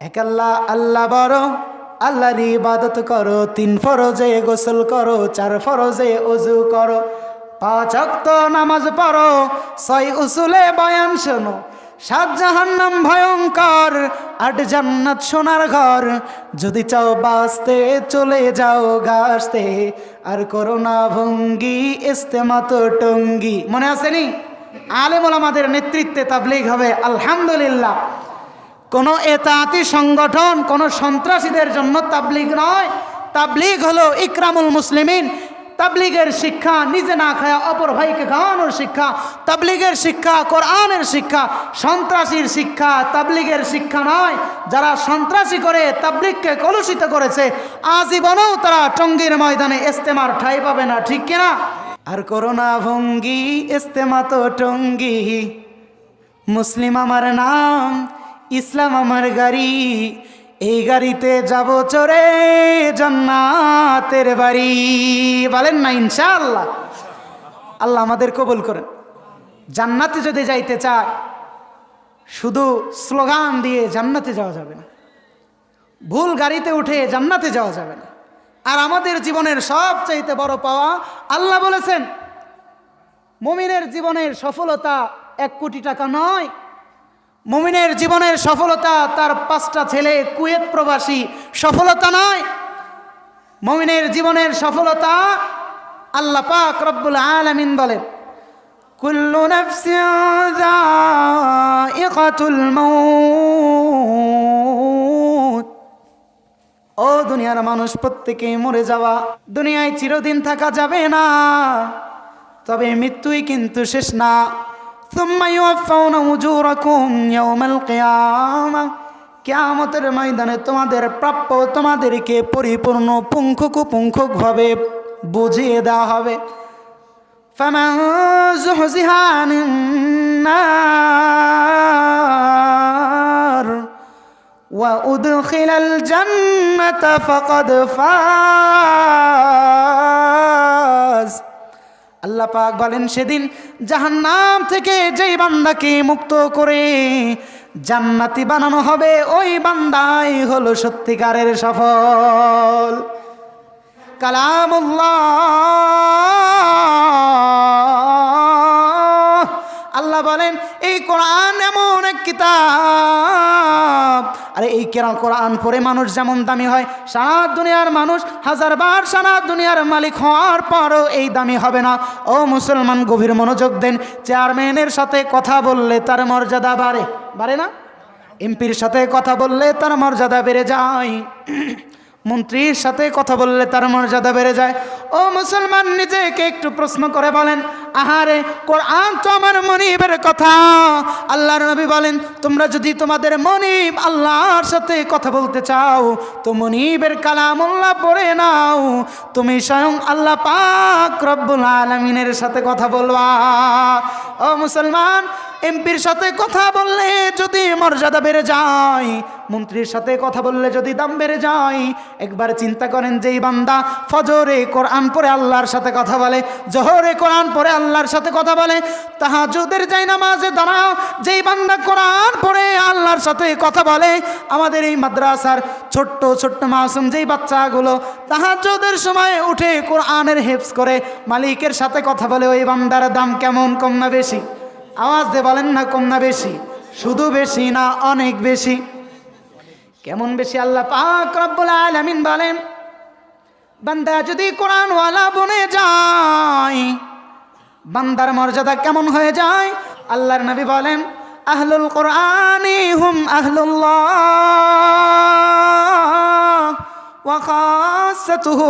এক আল্লাহ, আল্লাহ বড়, আল্লাহর ইবাদত করো, 3 ফরজে গোসল করো, 4 ফরজে ওযু করো, 5 ওয়াক্ত নামাজ পড়ো, 6 উসুলে বয়ান শোনো, 7 জাহান্নাম ভয়ঙ্কর, 8 জান্নাত সোনার ঘর, যদি চাও বাঁচতে চলে যাও গাছতে, আর করো না ভঙ্গি ইস্তেমা তো টঙ্গি। মনে আসেনি? আলেম ওলামাদের নেতৃত্বে তাবলীগ হবে আলহামদুলিল্লাহ। কোনো এতাতি সংগঠন, কোনো সন্ত্রাসীদের জন্য তাবলীগ নয়। তাবলীগ হলো ইকরামুল মুসলিমিন। তাবলীগের শিক্ষা নিজে না খায়া অপর ভাইকে খাওয়ানোর শিক্ষা। তাবলীগের শিক্ষা কোরআনের শিক্ষা। সন্ত্রাসীর শিক্ষা তাবলীগের শিক্ষা নয়। যারা সন্ত্রাসী করে তাবলীগকে কলুষিত করেছে, আজীবনেও তারা টঙ্গীর ময়দানে ইস্তেমার ঠাঁই পাবে না, ঠিক কিনা? আর করোনা ভঙ্গি ইস্তেমা তো টঙ্গি, মুসলিম আমার নাম, ইসলাম আমার গাড়ি, এই গাড়িতে যাব চড়ে জান্নাতের বাড়ি। বলেন না ইনশাআল্লাহ? আল্লাহ আমাদের কবুল করেন। জান্নাতে যদি যাইতে চায় শুধু স্লোগান দিয়ে জান্নাতে যাওয়া যাবে না, ভুল গাড়িতে উঠে জান্নাতে যাওয়া যাবে না। আর আমাদের জীবনের সবচাইতে বড় পাওয়া, আল্লাহ বলেছেন মুমিনের জীবনের সফলতা 1 কোটি টাকা নয়। মুমিনের জীবনের সফলতা তার 5টা ছেলে কুয়েত প্রবাসী সফলতা নয়। মুমিনের জীবনের সফলতা, আল্লাহ পাক রব্বুল আলামিন বলেন কুল্লু নাফসিন যায়িকাতুল মাউত, ও দুনিয়ার মানুষ প্রত্যেকেই মরে যাওয়া। দুনিয়ায় চিরদিন থাকা যাবে না, তবে মৃত্যুই কিন্তু শেষ না। সুম্মা ইউওয়াফাউনা উজুরাকুম ইয়াওমাল কিয়ামাহ, কিয়ামতের ময়দানে তোমাদের প্রাপ্য তোমাদেরকে পরিপূর্ণ পুঙ্খানুপুঙ্খভাবে বুঝিয়ে দেওয়া হবে। ফামান যুহজিহা আনিন নার ওয়া উদখিলাল জান্নাতা ফাকাদ ফাজ। আল্লাহ পাক বলেন সেদিন জাহান্নাম থেকে যেই বান্দাকে মুক্ত করে জান্নাতি বানানো হবে, ওই বান্দাই হলো সত্যিকারের সফল। কালামুল্লাহ, আল্লাহ বলেন এই কোরআন এমন এক কিতাব, আরে এই কোরআন পড়ে মানুষ যেমন দামি হয়, সারা দুনিয়ার মানুষ 1000 বার সারা দুনিয়ার মালিক হওয়ার পরও এই দামি হবে না। ও মুসলমান, গভীর মনোযোগ দেন। চেয়ারম্যানের সাথে কথা বললে তার মর্যাদা বাড়ে না? এমপির সাথে কথা বললে তার মর্যাদা বেড়ে যায়, মন্ত্রীর সাথে কথা বললে তার মর্যাদা বেড়ে যায়। ও মুসলমান, নিজেকে একটু প্রশ্ন করে বলেন, আহারে কোরআন তো আমার মনিবের কথা। আল্লাহর নবী বলেন তোমরা যদি তোমাদের মনিব আল্লাহর সাথে কথা বলতে চাও তো মনিবের কালামুল্লাহ পড়ে নাও, তুমি স্বয়ং আল্লাহ পাক রব্বুল আলামিনের সাথে কথা বলবা। ও মুসলমান, এমপির সাথে কথা বললে যদি মর্যাদা বেড়ে যায়, মন্ত্রীর সাথে কথা বললে যদি দাম বেড়ে যায়, একবার চিন্তা করেন যেই বান্দা ফজরে কোরআন পড়ে আল্লাহর সাথে কথা বলে, জোহরে কোরআন পড়ে আল্লাহর সাথে কথা বলে, তাহাজ্জুদের যাই নামাজে দাঁড়াও যেই বান্দা কোরআন পড়ে আল্লাহর সাথে কথা বলে, আমাদের এই মাদ্রাসার ছোট্ট ছোট্ট মাসুম যেই বাচ্চাগুলো তাহাজ্জুদের সময় উঠে কোরআনের হেফজ করে মালিকের সাথে কথা বলে, ওই বান্দার দাম কেমন, কম না বেশি? আওয়াজ দিয়ে বলেন না, কম না বেশি? শুধু বেশি না, অনেক বেশি। কেমন বেশি? আল্লাহ পাক রব্বুল আলামিন বলেন বান্দা যদি কোরআনওয়ালা বনে যায়, বান্দার মর্যাদা কেমন হয়ে যায়? আল্লাহর নবী বলেন আহলুল কোরআনি হুম আহলুল্লাহ ওয়া খাসাতুহু।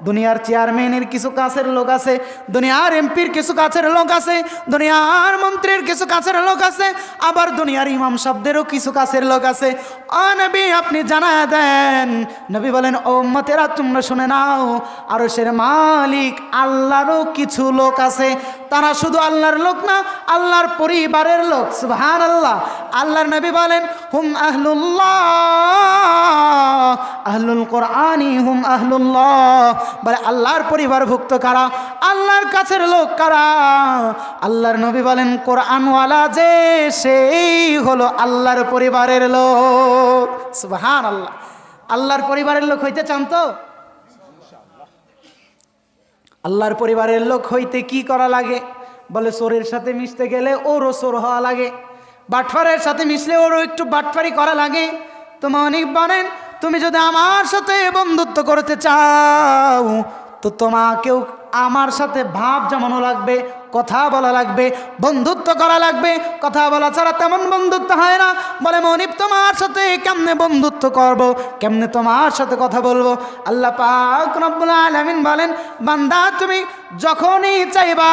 দুনিয়ার চেয়ারম্যানের কিছু কাছের লোক আছে, দুনিয়ার এমপির কিছু কাছের লোক আছে, দুনিয়ার মন্ত্রীর কিছু কাছের লোক আছে, আবার দুনিয়ার ইমাম সাহেবদেরও কিছু কাছের লোক আছে। ও নবী আপনি জানায় দেন। নবী বলেন ও উম্মতেরা তোমরা শুনে নাও, আরশের মালিক আল্লাহরও কিছু লোক আছে, তারা শুধু আল্লাহর লোক না, আল্লাহর পরিবারের লোক। সুবহানাল্লাহ। আল্লাহর নবী বলেন হুম আহলুল্লাহ, আহলুল কোরআনি হুম আহলুল্লাহ। বলে আল্লাহর পরিবারভুক্ত কারা, আল্লাহর কাছের লোক কারা? আল্লাহর নবী বলেন কোরআনওয়ালা যে সেই হলো আল্লাহর পরিবারের লোক। সুবহানাল্লাহ। আল্লাহর পরিবারের লোক হইতে চান তো? আল্লাহর পরিবারের লোক হইতে কি করা লাগে? বলে চোরের সাথে মিশতে গেলে ওরও চোর হওয়া লাগে, বাটফারের সাথে মিশলে ওরও একটু বাটফারি করা লাগে। তো মানিক বলেন তুমি যদি আমার সাথে বন্ধুত্ব করতে চাও তো তোমাকেও আমার সাথে ভাব জমানো লাগবে, কথা বলা লাগবে, বন্ধুত্ব করা লাগবে। কথা বলা ছাড়া তেমন বন্ধুত্ব হয় না। বলে মনিব তোমার সাথে কেমনে বন্ধুত্ব করব, কেমনে তোমার সাথে কথা বলবো? আল্লাহ পাক রব্বুল আলামিন বলেন বান্দা তুমি যখনই চাইবা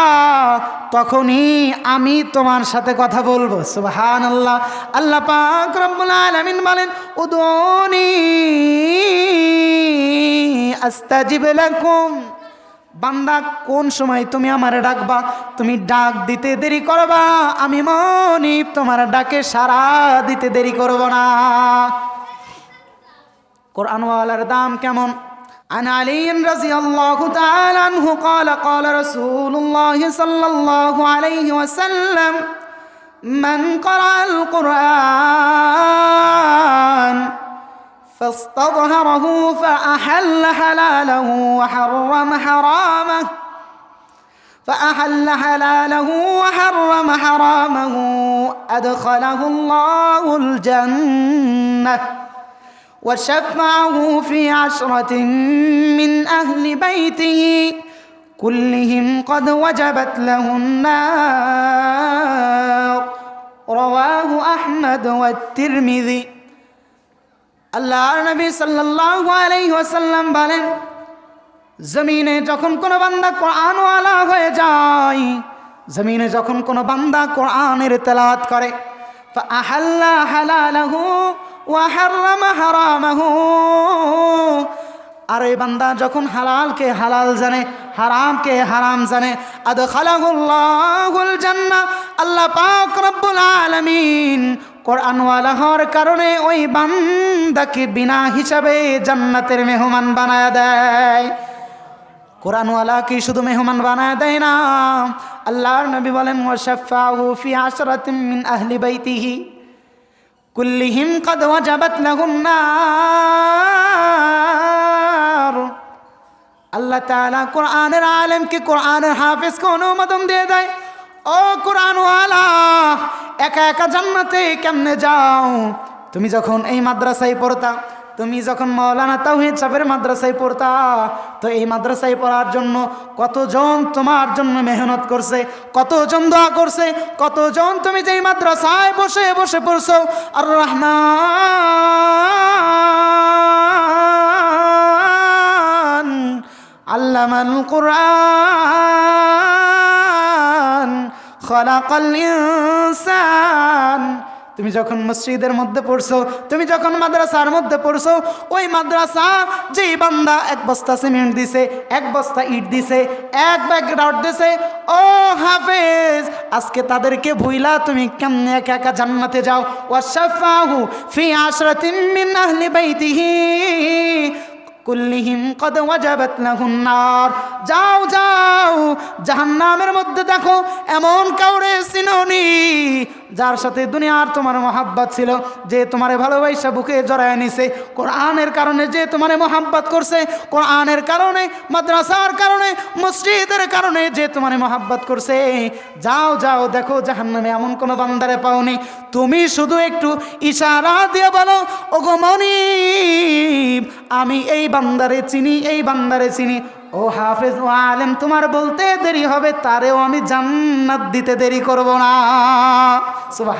তখনই আমি তোমার সাথে কথা বলবো। সুবহানাল্লাহ। আল্লাহ পাক রব্বুল আলামিন বলেন উদুনি আস্তাজিব লাকুম। বান্দা কোন সময় তুমি আমারে ডাকবা, তুমি ডাক দিতে দেরি করবা, আমি মনিব তোমার ডাকে সাড়া দিতে দেরি করব না। কোরআনওয়ালার দাম কেমন? عن علي رضي الله تعالى عنه قال قال رسول الله صلى الله عليه وسلم من قرأ القرآن فاستظهره فأحل حلاله وحرم حرامه وحرم حرامه أدخله الله الجنة وشفعه في 10 من أهل بيته كلهم قد وجبت له النار رواه أحمد والترمذي। আল্লাহর নবী সাল্লাল্লাহু আলাইহি ওয়াসাল্লাম বলেন জমিনে যখন কোনো বান্দা কোরআনওয়ালা হয়ে যায়, জমিনে যখন কোনো বান্দা কোরআনের তেলাওয়াত করে ফাআহাল্লা হালালাহু ওয়া হাররামা হারামাহু, আর এই বান্দা যখন হালালকে হালাল জানে, হারামকে হারাম জানে, আদখালাহুল্লাহুল জান্নাহ, আল্লাহ পাক রব্বুল আলামিন কোরআনওয়ালা হওয়ার কারণে ওই বান্দাকে বিনা হিসাবে জান্নাতের মেহমান বানায় দেয়। কোরআনওয়ালা কি শুধু মেহমান বানায় দেয় না, আল্লাহর নবী বলেন ওয়াশাফাহু ফি 10 মিন আহলি বাইতিহি কুল্লিহিম ক্বাদ ওয়াজাবাত লাহুন নার। আল্লাহ তাআলা কোরআনের আলেমকে, কোরআনের হাফেজকে অনুমোদন দিয়ে দেয় ও কোরআনওয়ালা একা একা জান্নাতে কেমনে যাও? তুমি যখন এই মাদ্রাসায় পড়তা, তুমি যখন মাওলানা তাওহীদ সাহেবের মাদ্রাসায় পড়তা, তো এই মাদ্রাসায় পড়ার জন্য কতজন তোমার জন্য মেহনত করছে, কতজন দোয়া করছে, কতজন তুমি যেই মাদ্রাসায় বসে বসে পড়ছো। আর রহমান আল্লামাল কুরআন খালাকাল ইনসান। তুমি যখন মসজিদের মধ্যে পড়ছো, তুমি যখন মাদ্রাসার মধ্যে পড়ছো, ওই মাদ্রাসা যেই বান্দা 1 বস্তা সিমেন্ট দিছে, 1 বস্তা ইট দিছে, 1 ব্যাগ রড দিছে, ও হাফেজ আজকে তাদেরকে ভুইলা তুমি কেমনে একা একা জান্নাতে যাও? ওয়াশাফাহু ফি 10 মিন আহলি বাইতিহি কুল্লিহিম কদ ওয়াজাবাত লাহুন নার। যাও যাও জাহান্নামের মধ্যে দেখো এমন কাউরে চিনোনি যার সাথে দুনিয়ার তোমার মহাব্বত ছিল, যে তোমারে ভালোবাসা বুকে জড়ায় নিছে, কোরআনের কারণে যে তোমারে মহাব্বত করছে, কোরআনের কারণে, মাদ্রাসার কারণে, মসজিদের কারণে যে তোমারে মহাব্বত করছে। যাও যাও দেখো জাহান্নামে এমন কোনো বান্দারে পাওনি। তুমি শুধু একটু ইশারা দিয়ে বলো ওগো মনিব আমি এই বান্দারে চিনি, এই বান্দারে চিনি। ও হাফেজ ও আলেম তোমার বলতে দেরি হবে, তারেও আমি জান্নাত দিতে দেরি করব না। সুবহান।